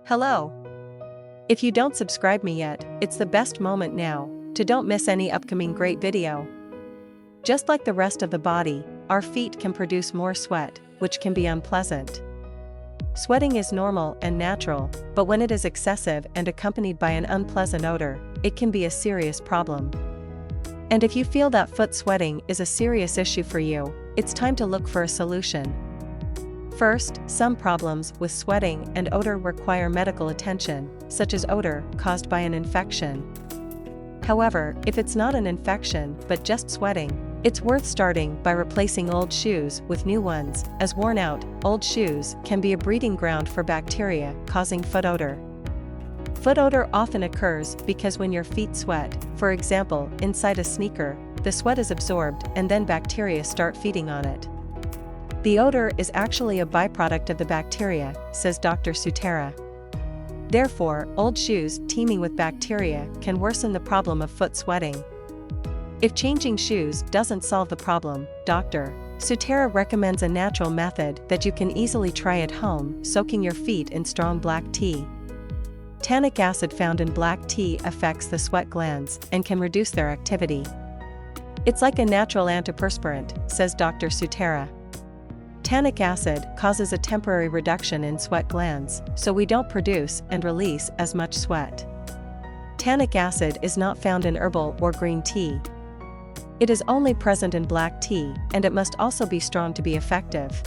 Hello! If you don't subscribe me yet, it's the best moment now, to don't miss any upcoming great video. Just like the rest of the body, our feet can produce more sweat, which can be unpleasant. Sweating is normal and natural, but when it is excessive and accompanied by an unpleasant odor, it can be a serious problem. And if you feel that foot sweating is a serious issue for you, it's time to look for a solution. First, some problems with sweating and odor require medical attention, such as odor caused by an infection. However, if it's not an infection but just sweating, it's worth starting by replacing old shoes with new ones, as worn out, old shoes can be a breeding ground for bacteria, causing foot odor. Foot odor often occurs because when your feet sweat, for example, inside a sneaker, the sweat is absorbed and then bacteria start feeding on it. The odor is actually a byproduct of the bacteria, says Dr. Sutera. Therefore, old shoes teeming with bacteria can worsen the problem of foot sweating. If changing shoes doesn't solve the problem, Dr. Sutera recommends a natural method that you can easily try at home: soaking your feet in strong black tea. Tannic acid found in black tea affects the sweat glands and can reduce their activity. It's like a natural antiperspirant, says Dr. Sutera. Tannic acid causes a temporary reduction in sweat glands, so we don't produce and release as much sweat. Tannic acid is not found in herbal or green tea. It is only present in black tea, and it must also be strong to be effective.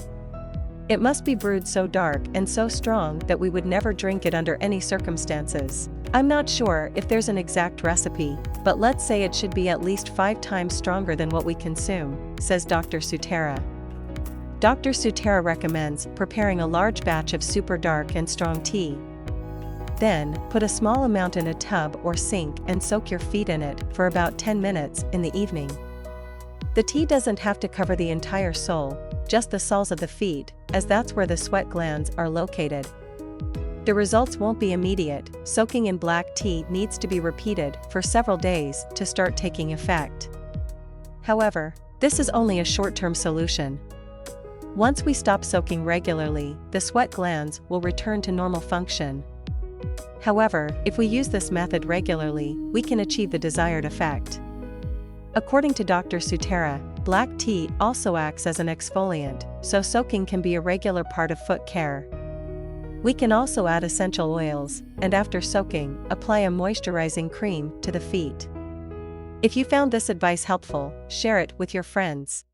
It must be brewed so dark and so strong that we would never drink it under any circumstances. I'm not sure if there's an exact recipe, but let's say it should be at least 5 times stronger than what we consume, says Dr. Sutera. Dr. Sutera recommends preparing a large batch of super dark and strong tea. Then, put a small amount in a tub or sink and soak your feet in it for about 10 minutes in the evening. The tea doesn't have to cover the entire sole, just the soles of the feet, as that's where the sweat glands are located. The results won't be immediate. Soaking in black tea needs to be repeated for several days to start taking effect. However, this is only a short-term solution. Once we stop soaking regularly, the sweat glands will return to normal function. However, if we use this method regularly, we can achieve the desired effect. According to Dr. Sutera, black tea also acts as an exfoliant, so soaking can be a regular part of foot care. We can also add essential oils, and after soaking, apply a moisturizing cream to the feet. If you found this advice helpful, share it with your friends.